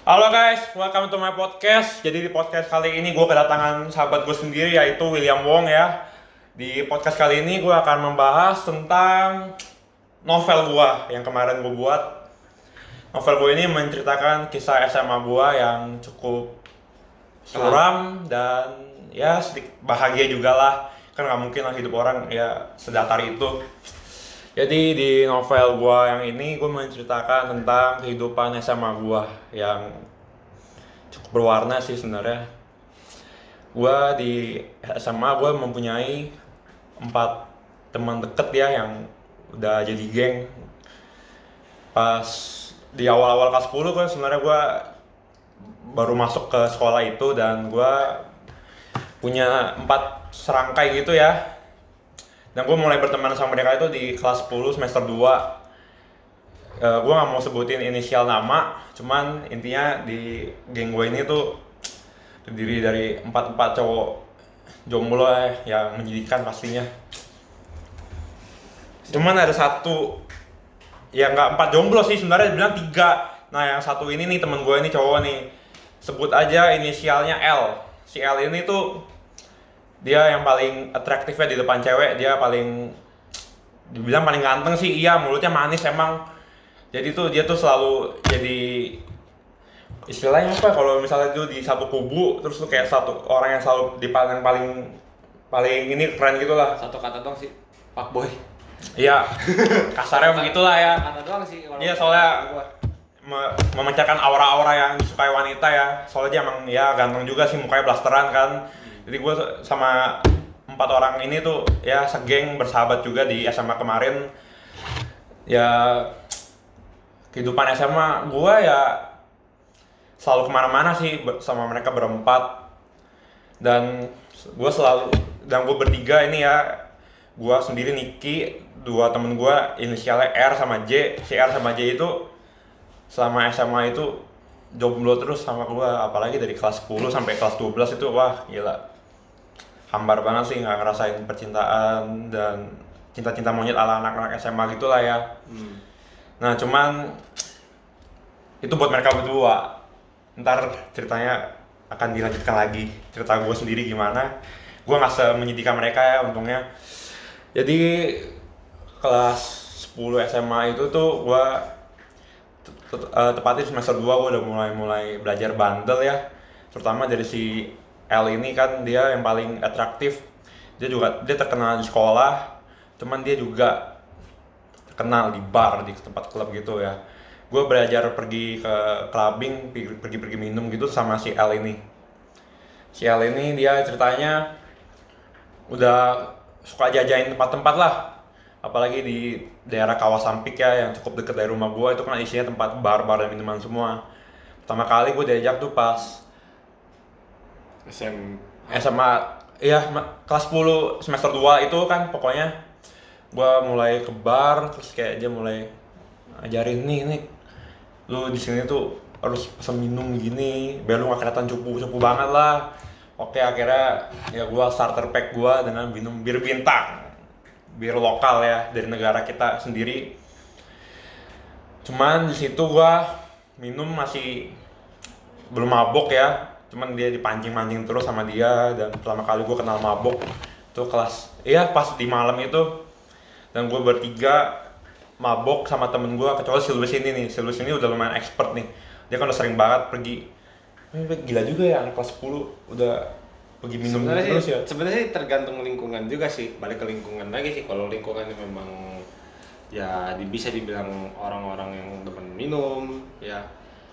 Halo guys, welcome to my podcast. Jadi di podcast kali ini gue kedatangan sahabat gue sendiri yaitu William Wong ya. Di podcast kali ini gue akan membahas tentang novel gue yang kemarin gue buat. Novel gue ini menceritakan kisah SMA gue yang cukup suram dan ya sedikit bahagia juga lah. Kan nggak mungkin lah hidup orang ya sedatar itu. Jadi di novel gua yang ini gua menceritakan tentang kehidupan SMA gua yang cukup berwarna sih sebenarnya. Gua di SMA gua mempunyai 4 teman deket ya yang udah jadi geng. Pas di awal-awal kelas 10 kan sebenarnya gua baru masuk ke sekolah itu dan gua punya 4 serangkai gitu ya. Dan gue mulai berteman sama mereka itu di kelas 10 semester 2. Gue gak mau sebutin inisial nama, cuman intinya di geng gue ini tuh terdiri dari 4 cowok jomblo yang menjadikan pastinya. Cuman ada satu, ya nggak 4 jomblo sih sebenarnya, dibilang 3. Nah yang satu ini nih temen gue ini cowok nih, sebut aja inisialnya L. Si L ini tuh dia yang paling atraktifnya di depan cewek, dia paling dibilang paling ganteng sih, iya, mulutnya manis emang. Jadi tuh dia tuh selalu jadi istilahnya apa kalau misalnya tuh di satu kubu terus tuh kayak satu orang yang selalu dipandang paling paling ini keren gitu lah. Satu kata doang sih, fuckboy. Iya, kasarnya begitulah ya. Kata doang sih. Iya, soalnya memancarkan aura-aura yang disukai wanita ya. Soalnya dia emang ya ganteng juga sih, mukanya blasteran kan. Jadi gue sama 4 orang ini tuh ya segeng bersahabat juga di SMA kemarin. Ya kehidupan SMA gue ya selalu kemana-mana sih sama mereka berempat. Dan gue bertiga ini ya, gue sendiri Niki, 2 temen gue inisialnya R sama J. Si R sama J itu selama SMA itu jomblo terus sama gue, apalagi dari kelas 10 sampai kelas 12 itu wah gila, hambar banget sih, nggak ngerasain percintaan dan cinta-cinta monyet ala anak-anak SMA gitulah ya. Nah cuman itu buat mereka berdua, ntar ceritanya akan dilanjutkan lagi cerita gue sendiri gimana. Gue nggak menyedihkan mereka ya untungnya. Jadi kelas 10 SMA itu tuh gue tepatnya semester 2 gue udah mulai belajar bandel ya, terutama dari si L ini. Kan dia yang paling atraktif, dia terkenal di sekolah, cuman dia juga terkenal di bar, di tempat klub gitu ya. Gue belajar pergi ke clubbing, pergi minum gitu sama si L ini. Si L ini dia ceritanya udah suka jajain tempat-tempat lah, apalagi di daerah kawasan Pik ya yang cukup deket dari rumah gue. Itu kan isinya tempat bar-bar dan minuman semua. Pertama kali gue diajak tuh pas SMA ya, kelas 10 semester 2 itu kan pokoknya. Gue mulai ke bar, terus kayak dia mulai ajarin nih lu di sini tuh harus pesen minum gini biar lu gak kelihatan cupu banget lah. Oke, akhirnya ya gue starter pack gue dengan minum bir bintang, bir lokal ya dari negara kita sendiri. Cuman di situ gue minum masih belum mabok ya, cuman dia dipancing-pancing terus sama dia. Dan pertama kali gue kenal mabok itu pas di malam itu. Dan gue bertiga mabok sama temen gue, kecuali Silvis ini udah lumayan expert nih, dia kan udah sering banget pergi. Gila juga ya anak kelas 10 udah pergi minum terus ya. Sebenarnya sih tergantung lingkungan juga sih, balik ke lingkungan lagi sih. Kalau lingkungannya memang ya bisa dibilang orang-orang yang demen minum ya,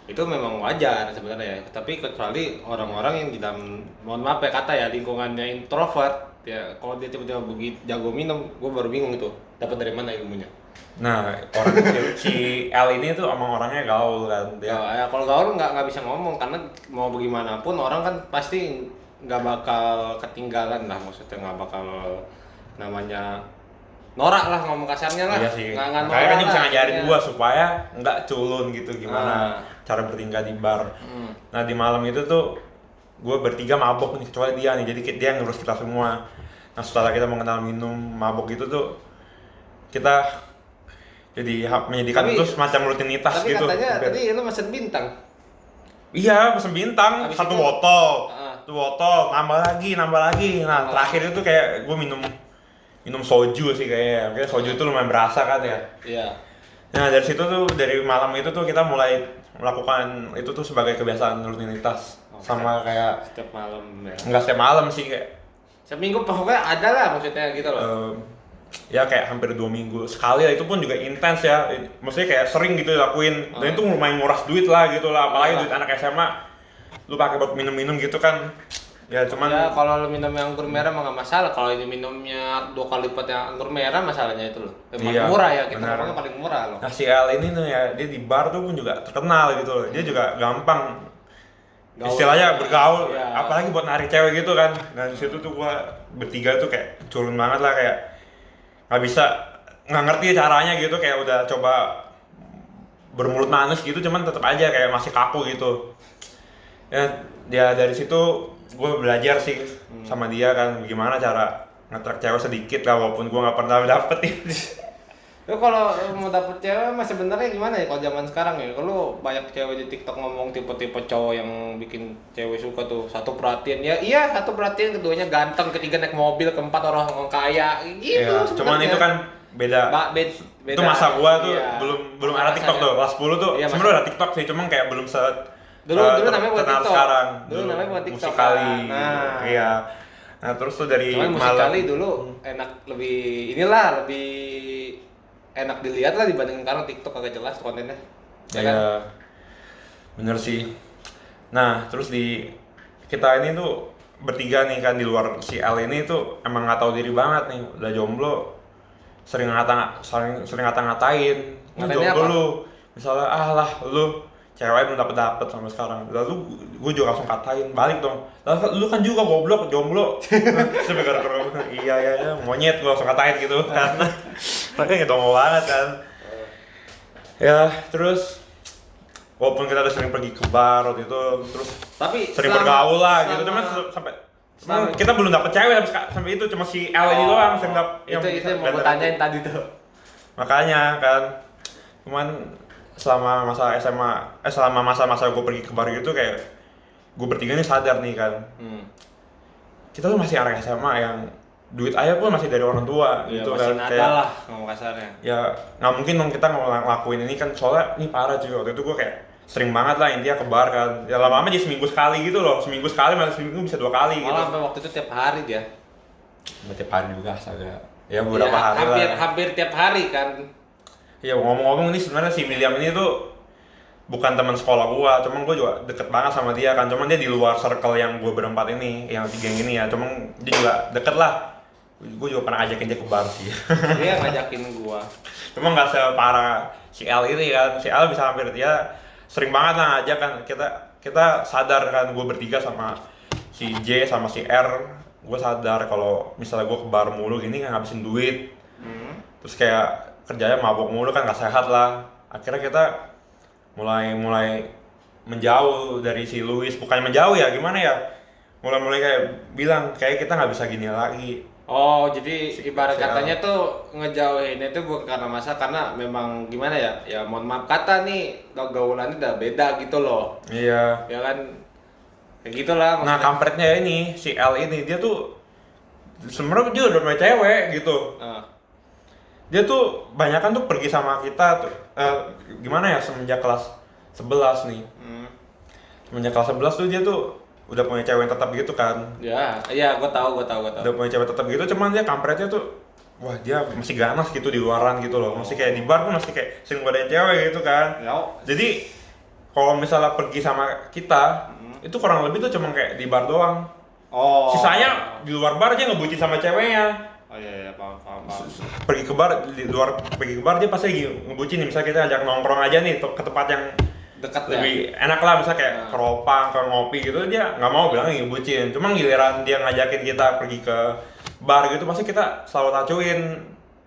itu memang wajar sebenarnya ya. Tapi kecuali orang-orang yang di dalam, mohon maaf ya kata ya, lingkungannya introvert ya, kalau dia tiba-tiba begitu jago minum, gue baru bingung itu dapat dari mana ilmunya. Nah, si L ini tuh emang orangnya gaul kan dia. Ya kalau gaul nggak bisa ngomong, karena mau bagaimanapun orang kan pasti nggak bakal ketinggalan lah, maksudnya nggak bakal namanya norak lah, ngomong kasarnya lah. Iya sih. Nggak Makanya kan dia bisa ngajarin ya. gua supaya nggak culun gitu gimana cara bertingkah di bar. Nah di malam itu tuh gua bertiga mabok nih, kecuali dia nih, jadi dia yang ngurus kita semua. Nah setelah kita mengenal minum mabok itu tuh kita jadi menjadikan itu semacam rutinitas tapi gitu. Tapi katanya tadi lu mesen bintang. Iya, pesen bintang, Habis satu itu, botol, ah, satu botol, nambah lagi, nambah lagi. Nah, Nambah terakhir itu kayak gue minum soju sih kayaknya. Kayak soju itu lumayan berasa kan ya. iya. Nah, dari situ tuh, dari malam itu tuh kita mulai melakukan itu tuh sebagai kebiasaan rutinitas. Oh, Sama kayak, setiap malam ya. nggak setiap malam sih, kayak Seminggu pokoknya ada lah maksudnya gitu loh. em, ya kayak hampir 2 minggu sekali lah, itu pun juga intens ya. Maksudnya kayak sering gitu dilakuin. Dan itu lumayan nguras duit lah gitu lah, apalagi Iya. duit anak SMA. Lu pakai buat minum-minum gitu kan. Ya cuman Ya kalau lu minum yang anggur merah mah nggak masalah. Kalau ini minumnya 2 kali lipat yang anggur merah masalahnya itu loh. Paling Iya, murah ya, kita benar. ngomongnya paling murah loh. Nah, si L ini tuh ya, dia di bar tuh pun juga terkenal gitu loh. Dia juga gampang Gaul. istilahnya bergaul, Iya. apalagi buat narik cewek gitu kan. Dan di situ tuh gua bertiga tuh kayak culun banget lah, kayak nggak bisa, nggak ngerti caranya gitu, kayak udah coba bermulut manis gitu, cuman tetap aja kayak masih kaku gitu. Ya dari situ gue belajar sih sama dia kan, gimana cara nge-track cewek sedikit lah, walaupun gue nggak pernah dapet ini. Lu kalau mau dapet cewek mah sebenarnya gimana ya kalau zaman sekarang ya? Kalau banyak cewek di TikTok ngomong tipe-tipe cowok yang bikin cewek suka tuh, satu perhatian ya, iya satu perhatian, keduanya ganteng, ketiga naik mobil, keempat orang kaya, gitu. Ya, cuman sebenarnya. itu kan beda. Beda. Itu masa gua tuh Iya. belum ada TikTok Masanya. tuh. Kelas 10 tuh Iya, sebenarnya ada TikTok sih, cuman kayak belum Dulu namanya bukan terkenal TikTok. sekarang. Dulu namanya bukan TikTok, Musikali. kan. Nah. Iya. Nah, terus tuh dari Cuman malam musikali dulu enak, lebih inilah, lebih enak dilihat lah dibandingin sekarang. TikTok agak jelas kontennya. ya, kan? bener sih. Nah, terus kita ini tuh bertiga nih kan, di luar si L ini tuh emang nggak tahu diri banget nih, udah jomblo, sering ngata-ngatain, lu Ngatainnya jomblo apa? lu, misalnya lah lu cewek belum dapet sampai sekarang, lalu gue juga langsung katain balik dong, lalu lu kan juga goblok jomblo. Terus gara-gara iya monyet, gue langsung katain gitu kan. Makanya ngedongol banget kan. Ya terus walaupun kita udah sering pergi ke bar waktu itu, terus Tapi sering bergaul lah gitu, cuman selama- kita belum dapet cewek sampai itu, cuma si L ini doang sering dapet itu bisa yang mau gue datang. tanyain tadi tuh. Makanya kan, cuman selama masa SMA, selama masa-masa gue pergi ke bar gitu, kayak gue bertiga nih sadar nih kan, kita tuh masih anak SMA yang duit ayah pun masih dari orang tua Iya, gitu masih kan, nada kayak lah ngomong kasarnya. ya nggak mungkin dong kita ngelakuin ini kan, soalnya ini parah cuy. Waktu itu gue kayak sering banget lah intinya ke bar kan, ya lama-lama jadi seminggu sekali gitu loh, seminggu sekali, malah seminggu bisa 2 kali gitu. Malah sampai waktu itu tiap hari dia. Tiap hari juga astaga, ya beberapa Iya, hari lah. hampir tiap hari kan. Ya ngomong-ngomong, ini sebenarnya si William ini tuh bukan teman sekolah gua, cuman gua juga deket banget sama dia kan, cuman dia di luar circle yang gua berempat ini, yang 3 ini ya, cuman dia juga deket lah. Gua juga pernah ajakin dia ke bar sih. Dia ngajakin gua. Cuma nggak separah si L ini kan, si L bisa hampir, dia sering banget lah ngajak kan, kita sadar kan, gua bertiga sama si J sama si R, gua sadar kalau misalnya gua ke bar mulu gini kan ngabisin duit. Terus kayak kerjanya mabok mulu kan, nggak sehat lah. Akhirnya kita mulai menjauh dari si Louis, bukannya menjauh ya, gimana ya, mulai kayak bilang kayak kita nggak bisa gini lagi. Oh, jadi ibarat Si Al. katanya tuh ngejauhin itu bukan karena masa, karena memang gimana ya? Ya mohon maaf kata nih, gaulannya udah beda gitu loh. Iya. Ya kan? Kayak gitulah Nah, kampretnya ini si L ini, dia tuh sebenarnya dia udah punya cewek gitu. Dia tuh banyakan tuh pergi sama kita tuh, gimana ya, semenjak kelas 11 nih. Semenjak kelas 11 tuh dia tuh udah punya cewek yang tetap gitu kan. Ya, iya, gua tahu. Udah punya cewek tetap gitu, cuman dia kampretnya tuh, wah dia masih ganas gitu di luaran gitu loh, masih kayak di bar pun masih kayak sering godain cewek gitu kan. Ya. Jadi kalau misalnya pergi sama kita, itu kurang lebih tuh cuma kayak di bar doang. Oh. Sisanya di luar bar dia ngebucin sama ceweknya. Oh iya, paham. Pergi ke bar, pergi ke bar dia pasti lagi ngebucin nih, misalnya kita ajak nongkrong aja nih ke tempat yang Dekat ya. lebih enak lah, misalnya kayak ke Ropang, ke ngopi gitu, dia nggak mau bilang ngebucin. Cuma giliran dia ngajakin kita pergi ke bar gitu, pasti kita selalu tacuin,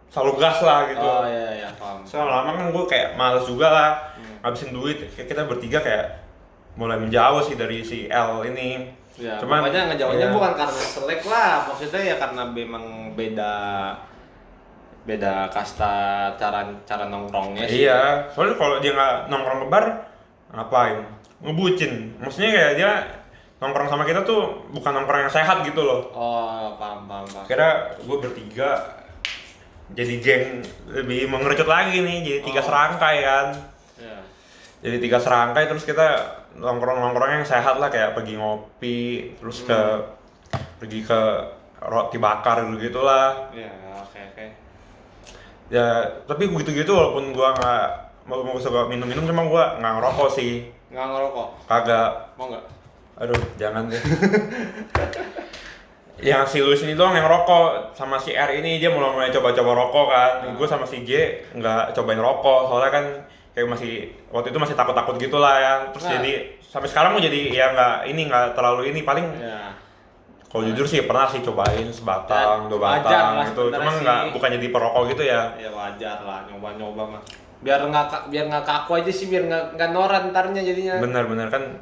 selalu gas lah gitu. Oh iya, paham. Soalnya lama kan gue kayak males juga lah, ngabisin duit. Kayak kita bertiga kayak mulai menjauh sih dari si L ini. Ya, Cuman makanya ngejauhnya iya. bukan karena selek lah, maksudnya ya karena memang beda kasta cara nongkrongnya sih. Iya, soalnya kalau dia nggak nongkrong ke bar, ngapain? Ngebucin. Maksudnya kayak dia nongkrong sama kita tuh bukan nongkrong yang sehat gitu loh. Oh, paham. Kira gue bertiga jadi geng lebih mengerucut lagi nih, jadi 3 serangkai kan. Iya. Jadi 3 serangkai terus kita nongkrong yang sehat lah, kayak pergi ngopi, terus pergi ke roti bakar gitu lah. Iya, oke. Ya tapi gitu walaupun gua nggak mau suka minum cuma gua nggak ngerokok sih. Nggak ngerokok? Kagak. Mau nggak? Aduh jangan deh. Yang si Luis ini doang yang rokok, sama si R ini dia mulai coba-coba rokok kan. Gue sama si J nggak cobain rokok soalnya kan kayak waktu itu masih takut-takut gitulah ya. Terus jadi sampai sekarang mau jadi ya nggak terlalu ini, paling kalau jujur sih pernah sih cobain sebatang, 2 batang gitu. Cuma bukan jadi perokok gitu ya. Ya wajar lah, nyoba-nyoba mah. Biar nggak kaku aja sih, biar nggak noran ntarnya jadinya. Bener kan.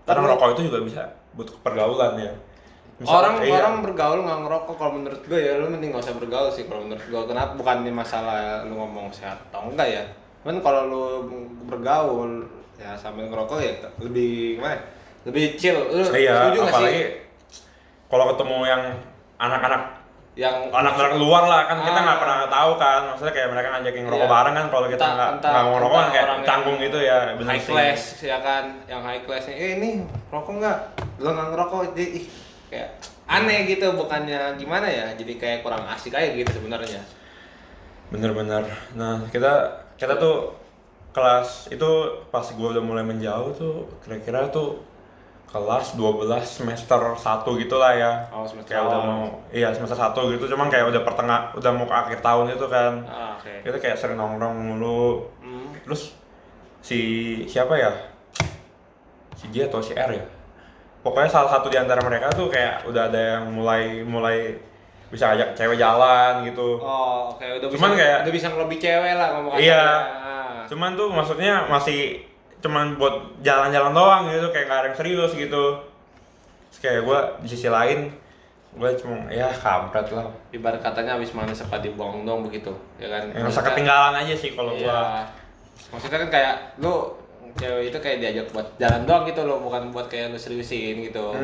Karena rokok itu juga bisa butuh pergaulan ya. Orang bergaul nggak ngerokok, kalau menurut gue ya lu mending nggak usah bergaul sih kalau menurut gue. Kenapa? Bukan ini masalah lu ngomong sehat atau enggak ya. Cuman kalau lu bergaul ya sambil ngerokok ya lebih gimana? Lebih chill. Lu setuju nggak sih? Apalagi kalau ketemu yang anak-anak luar lah kan, kita nggak pernah tahu kan. Maksudnya kayak mereka ngajakin ngerokok bareng kan, kalau kita nggak mau ngerokok kan kayak canggung gitu ya. Bener high class ya kan, yang high classnya ini rokok nggak? Lu nggak ngerokok jadi kayak aneh gitu, bukannya gimana ya, jadi kayak kurang asik aja gitu sebenarnya. Bener. Nah kita tuh kelas itu pas gue udah mulai menjauh tuh kira-kira tuh kelas 12 semester 1 gitulah ya. Semester kayak udah mau semester 1 gitu, cuman kayak udah mau ke akhir tahun itu kan. Kita kayak sering nongkrong mulu. Terus siapa ya, si J atau si R ya, pokoknya salah satu di antara mereka tuh kayak udah ada yang mulai bisa ajak cewek jalan gitu. Udah bisa ngelobi cewek lah ngomong. Cuman tuh maksudnya masih cuman buat jalan-jalan doang gitu, kayak nggak ada yang serius gitu. Terus kayak gue di sisi lain gue cuma ya kampret lah, ibarat katanya habis manis apa dibuang dong begitu ya kan. Ngerasa ketinggalan aja sih kalau gue. Maksudnya kan kayak lu cewek itu kayak diajak buat jalan doang gitu loh, bukan buat kayak lu seriusin gitu.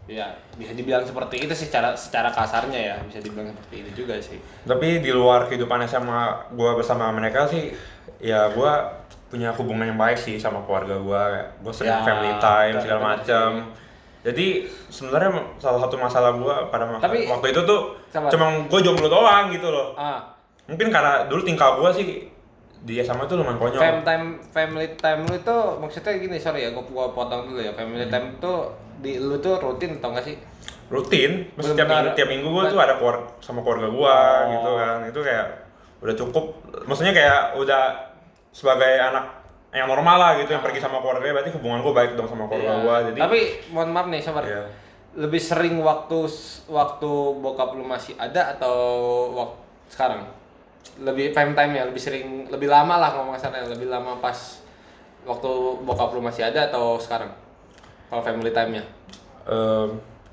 Ya bisa dibilang seperti itu sih secara kasarnya ya, bisa dibilang seperti itu juga sih. Tapi di luar kehidupan SMA gue bersama mereka sih ya gue punya hubungan yang baik sih sama keluarga gue sering family time segala macam. Jadi sebenarnya salah satu masalah gue pada waktu itu tuh cuma gue jomblo doang gitu loh. Mungkin karena dulu tingkah gue sih di SMA tuh lumayan konyol. Family time lu itu maksudnya gini, sorry ya gua potong dulu ya. Family time tuh di lu tuh rutin atau enggak sih? Rutin, tiap minggu gua tuh ada sama keluarga gua gitu kan. Itu kayak udah cukup. Maksudnya kayak udah sebagai anak yang normal lah gitu, yang pergi sama keluarganya, berarti hubungan gua baik dong sama keluarga gua. Jadi tapi mohon maaf nih, sabar. Lebih sering waktu bokap lu masih ada atau waktu sekarang? Lebih time ya, lebih sering, lebih lama lah ngomong kasarnya, lebih lama pas waktu bokap lu masih ada atau sekarang kalau family time-nya?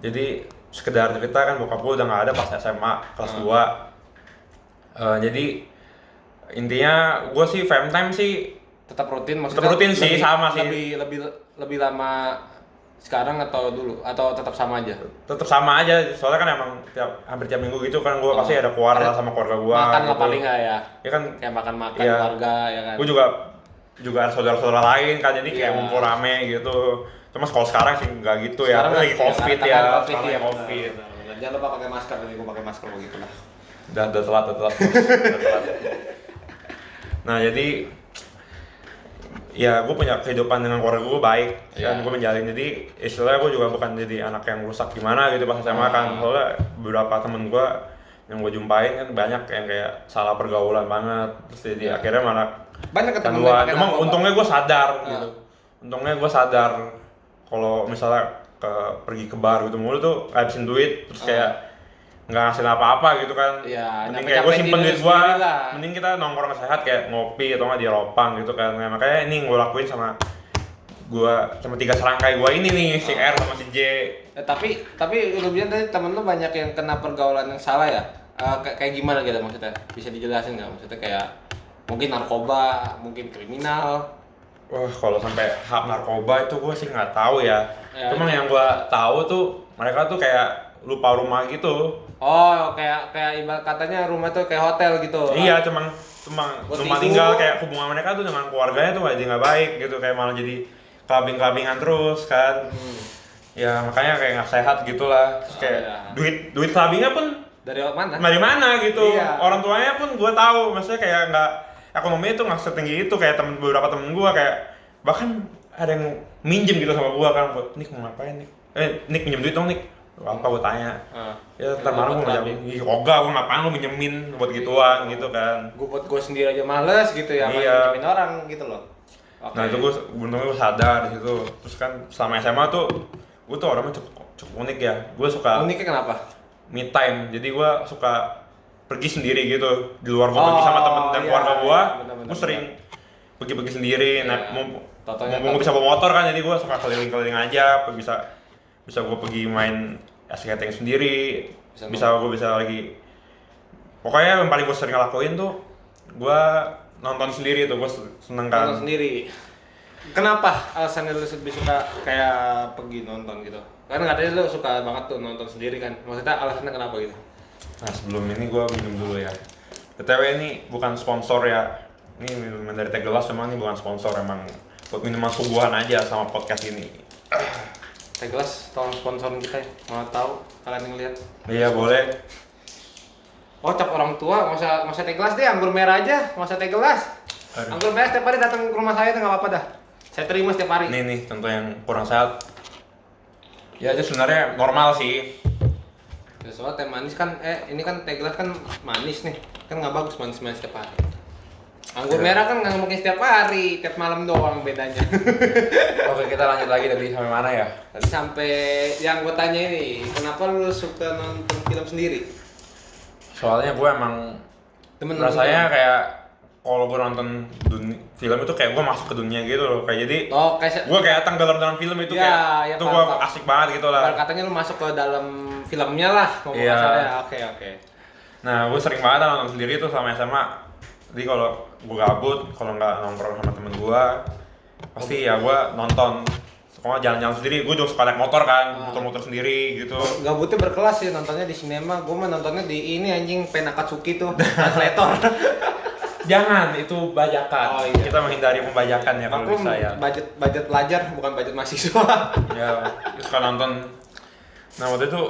Jadi sekedar cerita kan, bokap gue udah nggak ada pas SMA kelas 2. Jadi intinya gue sih family time sih tetap rutin, maksudnya tetap rutin sih, sama sih. Lebih lama sekarang atau dulu, atau tetap sama aja? Tetap sama aja, soalnya kan emang hampir tiap minggu gitu kan gue pasti ada keluar lah sama keluarga gue. Makan gitu. lah paling nggak ya? Ya kan kayak makan keluarga ya kan. Gue juga ada saudara-saudara lain kan, jadi kayak ngumpul rame gitu. Cuma kalau sekarang sih nggak gitu ya, lagi COVID ya. COVID. Jangan lupa pakai masker, nih gue pakai masker begitu lah. Udah telat. Nah jadi ya gue punya kehidupan dengan keluarga gue baik, kan gue menjalin. Jadi istilahnya gue juga bukan jadi anak yang rusak gimana gitu pas SMA kan. Soalnya beberapa temen gue yang gue jumpain kan banyak yang kayak salah pergaulan banget, terus jadi akhirnya malah banyak ketemu. Cuma untungnya gue sadar gitu. Untungnya gue sadar kalau misalnya pergi ke bar gitu mulu tuh ngabisin duit, terus kayak nggak ngasih apa-apa gitu kan. Mending kayak gue simpen duit gue, mending kita nongkrong sehat kayak ngopi atau nggak di Ropang gitu kan. Nah, makanya ini gue lakuin sama 3 serangkai gue ini nih, si R sama si J. Tapi lu bilang tadi temen lu banyak yang kena pergaulan yang salah ya? Kayak gimana gitu maksudnya? Bisa dijelasin nggak? Maksudnya kayak mungkin narkoba, mungkin kriminal. Wah, kalau sampai hak narkoba itu gue sih nggak tahu ya. Ya, Cuma yang gue tahu tuh mereka tuh kayak lupa rumah gitu. Oh, kayak ibarat katanya rumah tuh kayak hotel gitu. Iya, cuma cuma Buat numpang tidur. tinggal, kayak hubungan mereka tuh dengan keluarganya tuh jadi nggak baik gitu, kayak malah jadi kelabing-kelabingan terus kan. Ya makanya kayak nggak sehat gitulah. Terus kayak iya. duit kelabingnya pun Dari mana? dari mana gitu. Iya. Orang tuanya pun gue tahu, maksudnya kayak nggak, ekonominya tuh nggak setinggi itu. Kayak beberapa temen gue kayak bahkan ada yang minjem gitu sama gue kan, buat Nik mau ngapain Nik? Nik minjem duit dong Nik. Apa gue tanya? Ya ntar malam gue ngajakin, ih ogah gue ngapain lu minjemin buat gituan gitu kan. Gue buat gue sendiri aja males gitu ya, Iya. minjemin orang gitu loh. Oke. Nah itu gue bener-bener gue sadar di situ. Terus kan selama SMA tuh gue tuh orangnya cukup unik ya. Gue suka Uniknya kenapa? me time, jadi gue suka pergi sendiri gitu. Di luar gue pergi sama temen dan iya, keluarga gue, iya, bener-bener. gue sering pergi-pergi sendiri. Iya. Nah, Totonya mumpung gue bisa bawa motor kan, jadi gue suka keliling-keliling aja. Bisa gue pergi main ice skating sendiri. Bisa gue bisa lagi. Pokoknya yang paling gue sering ngelakuin tuh, gue nonton sendiri tuh, gue seneng kan. Nonton sendiri. Kenapa alasannya lu lebih suka kayak pergi nonton gitu? Kan katanya lu suka banget tuh nonton sendiri kan. Maksudnya alasannya kenapa gitu? Nah sebelum ini gue minum dulu ya. BTW ini bukan sponsor ya. Ini minuman dari Teh Gelas, memang ini bukan sponsor, emang buat minuman suguhan aja sama podcast ini. Teh Gelas tolong sponsorin kita ya. Mau tahu kalian yang lihat. Iya boleh. Oh, cap orang tua, nggak usah Teh Gelas deh, anggur merah aja, nggak usah Teh Gelas. Aduh. Anggur merah setiap hari datang ke rumah saya tuh nggak apa-apa dah. Saya terima setiap hari. Nih contoh yang kurang sehat. Ya aja sebenarnya normal sih. Ya, soalnya teh manis kan, ini kan Teh Gelas kan manis nih, kan nggak bagus manis-manis setiap hari. Anggur Ya. merah kan nggak mungkin setiap hari, tiap malam doang bedanya. Oke, kita lanjut lagi dari sampai mana ya? Tadi sampai yang gue tanya ini, kenapa lu suka nonton film sendiri? Soalnya gue emang Temen rasanya nonton. kayak kalau gue nonton film itu kayak gue masuk ke dunia gitu loh. Kayak jadi Oh, kayak gue kayak tenggelam dalam film itu, Ya, kayak ya, itu paham, gue paham. asik banget gitu lah. katanya lu masuk ke dalam filmnya lah, ngomong Iya. kasarnya. Oke. Nah, gue sering banget nonton sendiri tuh sama SMA. Jadi kalau gue gabut, kalau nggak nongkrong sama temen gue, pasti ya gue nonton. Kalau jalan-jalan sendiri, gue juga suka naik motor kan, motor-motor sendiri gitu. Gabutnya berkelas sih nontonnya di sinema, gue mah nontonnya di ini anjing Penakatsuki tuh, translator. Jangan, itu bajakan. Oh, iya. Kita menghindari pembajakan ya kalau Aku bisa ya. budget pelajar, bukan budget mahasiswa. Ya, gue suka nonton. Nah waktu itu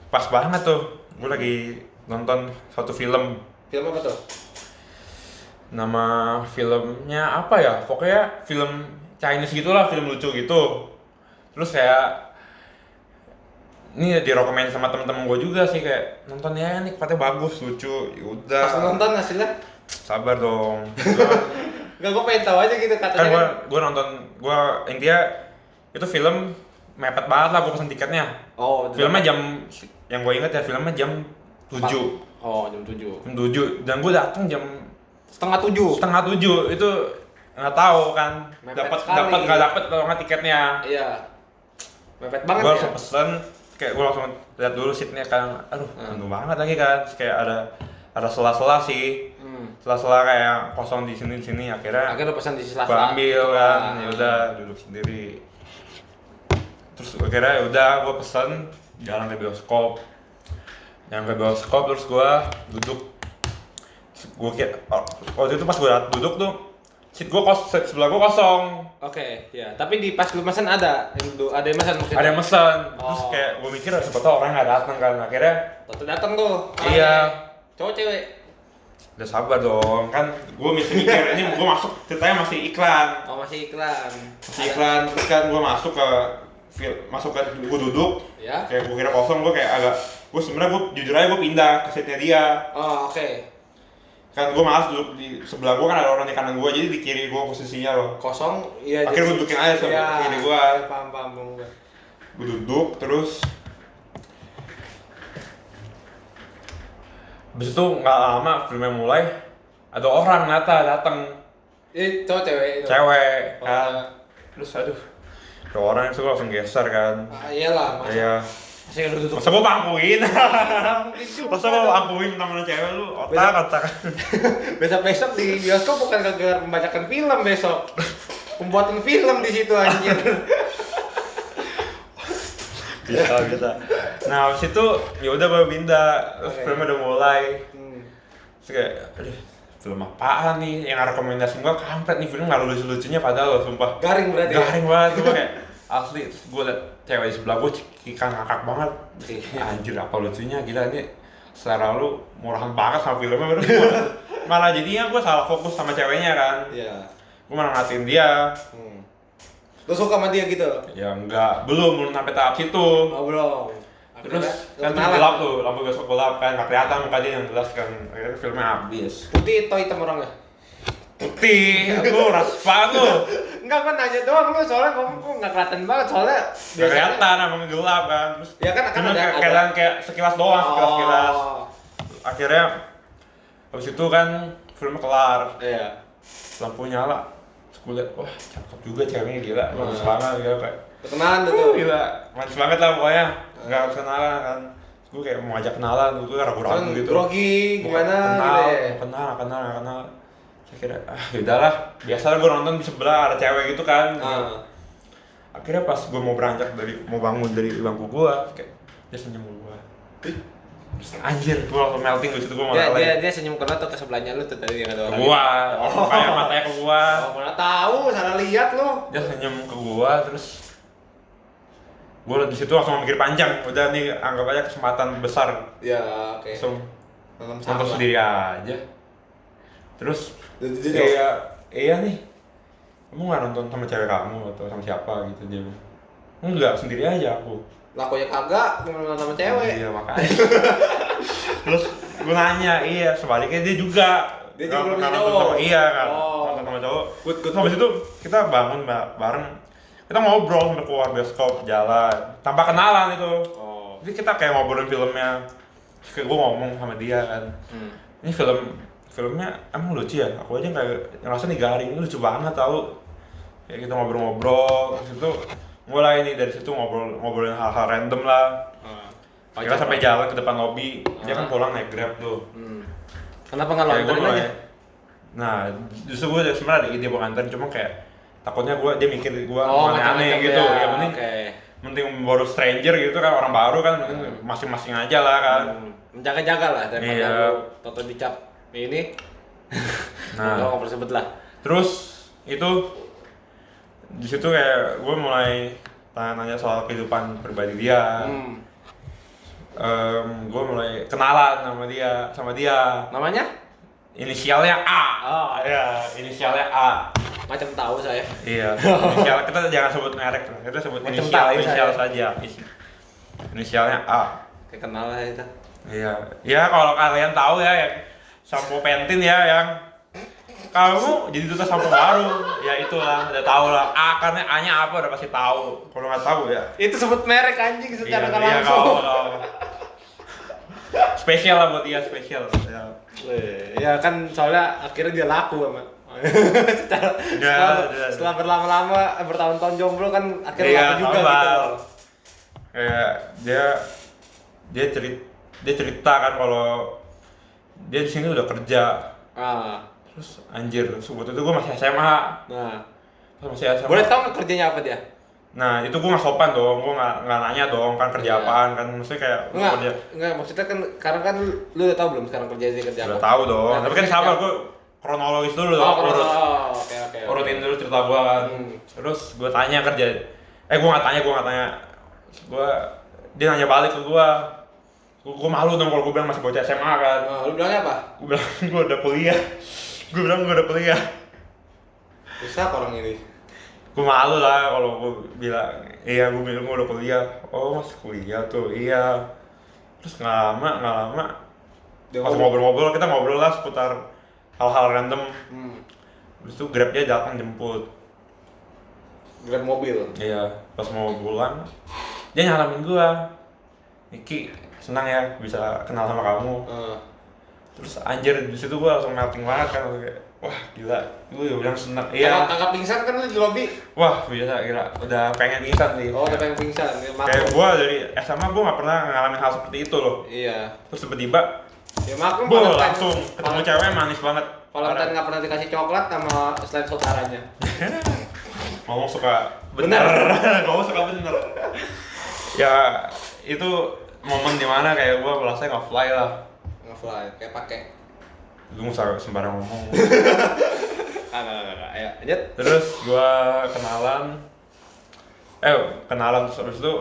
pas banget tuh, gue lagi nonton suatu film. Film apa tuh? Nama filmnya apa ya? Pokoknya film Chinese gitulah, film lucu gitu. Terus kayak ini direkomend sama temen-temen gue juga sih, kayak nonton ya nih katanya bagus, lucu. Yaudah. Pas nonton hasilnya? Sabar dong. Gak, gue pengen tahu aja gitu Kan katanya. gue nonton, gue intinya itu film mepet banget lah, gue pesen tiketnya. Oh, Filmnya jam, yang gue inget ya filmnya jam 7. Oh, jam 7. Jam 7 dan gue datang jam Setengah 7. setengah 7 itu nggak tahu kan, Mepet dapat sekali. nggak dapat kalau nggak tiketnya. Iya. Mepet banget Gue ya. langsung pesen, kayak gue langsung lihat dulu seatnya kan, aduh penuh banget lagi kan. Terus kayak ada sela-sela sih, sela-sela kayak kosong di sini. Akhirnya Akhirnya lu pesan di gue sela-sela. ambil kan, ya udah duduk sendiri. Terus akhirnya ya udah gue pesen, jalan ke bioskop. Terus gue duduk. Gue kira waktu itu pas gue duduk tuh seat sebelah gue kosong. Oke, ya. Tapi di pas lu pesan ada yang pesan maksudnya. Ada yang mesen. Terus Oh. kayak gue mikir siapa tau orang nggak datang kan. Akhirnya Tuh datang tuh. Iya. Cowok cewek. udah sabar dong kan, gue mikir ini gue masuk ceritanya masih iklan. Oh, masih iklan. Terus kan gue masuk ke gue duduk. Ya. Kayak gue kira kosong, gue kayak agak, gue sebenarnya gue jujur aja gue pindah ke seatnya dia. Oh, oke. Kan gue malas duduk di sebelah gue, kan ada orang di kanan gue, jadi di kiri gue posisinya loh. Kosong, iya. Akhirnya gue dudukin aja sama Iya. kiri gue. Paham gue. Gue duduk terus habis itu nggak lama filmnya mulai, ada orang datang, Cowok cewek itu. cewek Oh, kan. iya. Terus aduh, ada orang itu langsung geser kan. Iyalah, masa. Iya. Masih lu duduk. Masa gue pangkuin? Mungkin juga Masa gue dong. pangkuin temen cewek lu? Otak. Besok di bioskop bukan gara-gara membacakan film besok. pembuatan film di situ anjir. Bisa. Nah, habis itu ya udah gue pindah, terus Oke. filmnya udah mulai. Hmm. Terus kayak, aduh, film apaan nih? Yang rekomendasi gue kampret nih, film nggak lucu-lucunya padahal loh, sumpah. Garing berarti. Garing banget, gue kayak asli. Terus gue liat cewek di sebelah gue cikikan ngakak banget. Anjir, apa lucunya, gila ini selera lu murahan banget sama filmnya. Baru malah jadinya gue salah fokus sama ceweknya kan. Iya. Gue malah ngatain dia. Lu suka sama dia gitu? Ya enggak, belum sampai tahap situ. Oh, belum. Terus kan Akhirnya, tuh gelap tuh, lampu besok gelap kan, nggak kelihatan muka dia yang jelas kan. Akhirnya filmnya habis. putih atau hitam orangnya? Putih, lu ras banget lu. Enggak, kan nanya doang lu, soalnya kamu kok nggak kelihatan banget soalnya. Nggak kelihatan, emang gelap kan. Terus Ya kan akan cuma ada kelihatan kayak sekilas doang, sekilas. Oh. Akhirnya habis itu kan filmnya kelar, Iya. lampu nyala. Terus gue liat, wah cakep juga ceweknya, gila, bagus banget gila kayak. Kenalan tuh tuh. Gila, manis banget lah pokoknya. Nggak harus kenalan kan. Gue kayak mau ajak kenalan, gue ragu-ragu Kan gitu. grogi gimana kenal, gitu ya. kenal. Saya kira, yaudahlah, biasa gue nonton di sebelah ada cewek gitu kan. Akhirnya pas gue mau mau bangun dari bangku gue, kayak dia senyum ke gue. Anjir, gue langsung melting di situ, gue mau Dia senyum ke lu atau ke sebelahnya lu tuh tadi yang ada ke orang. gue, kayak matanya ke gue. Oh, mana tahu, salah lihat lu. Dia senyum ke gue, terus gue di situ langsung mikir panjang. Udah nih, anggap aja kesempatan besar. Ya, oke. Langsung Nonton nonton sama. sendiri aja. Terus Jujur. iya nih, kamu nggak nonton sama cewek kamu atau sama siapa gitu? Dia bilang, enggak, sendiri aja aku. Lakunya kagak, gimana nonton sama cewek. Iya makanya. Terus gue nanya, iya sebaliknya dia juga. Dia juga belum nggak punya nonton cowok. sama, iya kan, Oh. nonton sama cowok. Good. Habis itu kita bangun bareng, kita ngobrol sampai keluar bioskop, jalan, tanpa kenalan itu. Oh. Jadi kita kayak ngobrolin filmnya. Terus kayak gue ngomong sama dia kan, ini filmnya emang lucu ya? Aku aja nggak ngerasa nih garing, ini lucu banget tau. Kayak kita ngobrol-ngobrol, terus itu mulai nih dari situ ngobrolin hal-hal random lah. Kita sampai jalan ke depan lobi, dia kan pulang naik Grab tuh. Kenapa nggak Kayak gue nonton aja? Nah, justru gue sebenarnya ada ide buat nganterin, cuma kayak takutnya dia mikir gue Oh, aneh-aneh macam-macam gitu. ya. Ya mending mending baru stranger gitu kan, orang baru kan, mending masing-masing aja lah kan. Menjaga-jaga lah daripada Iya. lu toto dicap ini. Nah. Nggak persebut lah. Terus itu di situ kayak gue mulai tanya-tanya soal kehidupan pribadi dia. Gue mulai kenalan sama dia. Namanya? Inisialnya A. Oh, Ya, inisialnya A. macam tahu saya. Iya. Inisial kita jangan sebut merek, kita sebut Macam inisial, tahu inisial saya. saja. Inisialnya A. Kayak kenal lah itu. Iya. Ya kalau kalian tahu ya, yang sampo Pentin ya yang kamu jadi duta sampo baru, ya itulah, udah tahu lah. A karena A-nya apa udah pasti tahu. Kalau nggak tahu ya. Itu sebut merek anjing secara nggak Iya, langsung. kau. Spesial lah buat dia, spesial. Ya. Ya kan soalnya akhirnya dia laku sama. Setelah berlama-lama bertahun-tahun jomblo kan akhirnya Iya, laku juga sama. gitu loh. Kayak dia cerita kan kalau dia di sini udah kerja. Terus anjir, sebut itu gue masih SMA. Nah, Masih SMA. boleh tahu nggak kerjanya apa dia? Nah itu gue nggak sopan dong, gue nggak nanya dong kan kerja Iya. apaan kan, maksudnya kayak Enggak, maksudnya kan karena kan lu udah tahu belum sekarang kerja udah apa? tahu dong, Nah, tapi kan kerja- sabar gue kronologis dulu dong, Oke. urutin dulu cerita gue kan. Terus gue tanya kerja, gue nggak tanya, dia nanya balik ke gue malu dong kalau gue bilang masih bocah SMA kan. Nah, lu bilangnya apa? Gue bilang gue udah kuliah, Rusak orang ini. gue malu lah kalau gue bilang iya, gue bilang gue udah kuliah. Oh masih kuliah tuh, iya. Terus nggak lama pas ngobrol kita ngobrol lah seputar hal-hal random. Terus itu Grabnya datang jemput. Grab mobil. Iya, pas mau pulang dia nyalamin gua, Niki senang ya bisa kenal sama kamu. Terus anjir di situ gua langsung melting banget kan, kayak wah gila, gue bilang senang. Iya. Kakak pingsan kan lu di lobi. Wah biasa gila, udah pengen pingsan sih. Oh, udah pengen pingsan. Ya, Kayak gua dari SMA gua nggak pernah ngalamin hal seperti itu loh. Iya. Terus tiba-tiba Ya maklum gua langsung ketemu cewek manis banget. Valentine nggak pernah dikasih coklat sama selain saudaranya. ngomong suka bener. Ngomong suka bener. Ya itu momen dimana kayak gue merasa nggak fly lah. Nggak fly, kayak pakai. Lu nggak usah sembarang ngomong. Enggak. Ayo, lanjut. Terus gue kenalan terus habis itu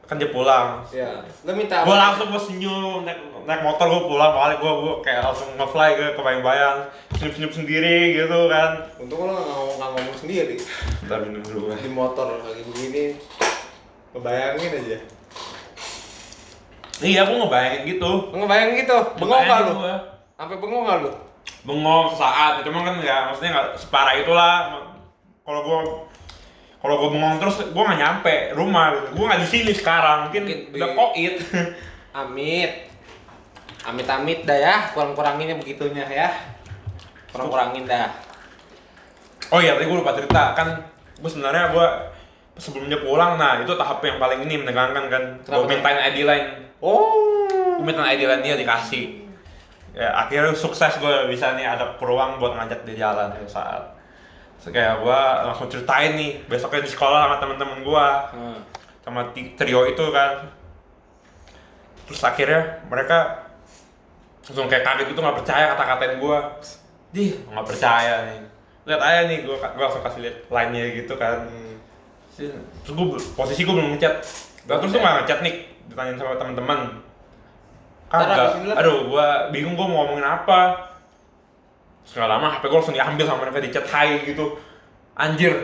kan dia pulang. Iya. Lu minta Gue langsung senyum, naik motor gue pulang, makanya gue kayak langsung nge-fly ke kebayang-bayang, senyum-senyum sendiri gitu kan. Untung lu nggak ngomong sendiri. Bentar minum dulu Di motor lagi begini, ngebayangin aja. Iya, aku ngebayangin gitu. Ngebayangin gitu, bengong nggak lu? Gua. Sampai bengong nggak lu? Bengong sesaat, cuma kan ya maksudnya nggak separah itulah. Kalau gue bengong terus, gue nggak nyampe rumah gitu. Gue nggak di sini sekarang, mungkin udah koit. Amit dah ya, kurang-kuranginnya begitunya ya. Kurang-kurangin dah. Oh iya, tadi gue lupa cerita kan. Gue sebenarnya sebelum dia pulang, nah itu tahap yang paling ini menegangkan kan. Gue mintain ID line. Gue mintain ID line dia dikasih. Ya akhirnya sukses gue bisa nih ada peluang buat ngajak dia jalan suatu saat. Terus kayak gue langsung ceritain nih besoknya di sekolah sama temen-temen gue, sama trio itu kan. Terus akhirnya mereka langsung kayak kaget gitu, nggak percaya kata-katain gue. Nggak percaya nih. Lihat aja nih, gue langsung kasih lihat line-nya gitu kan. Terus posisi gue belum ngechat. Terus tuh nggak ngechat nih, ditanyain sama teman-teman. Kagak. Aduh, gue bingung gue mau ngomongin apa. Terus nggak lama HP gue langsung diambil sama mereka, di chat hai gitu. Anjir.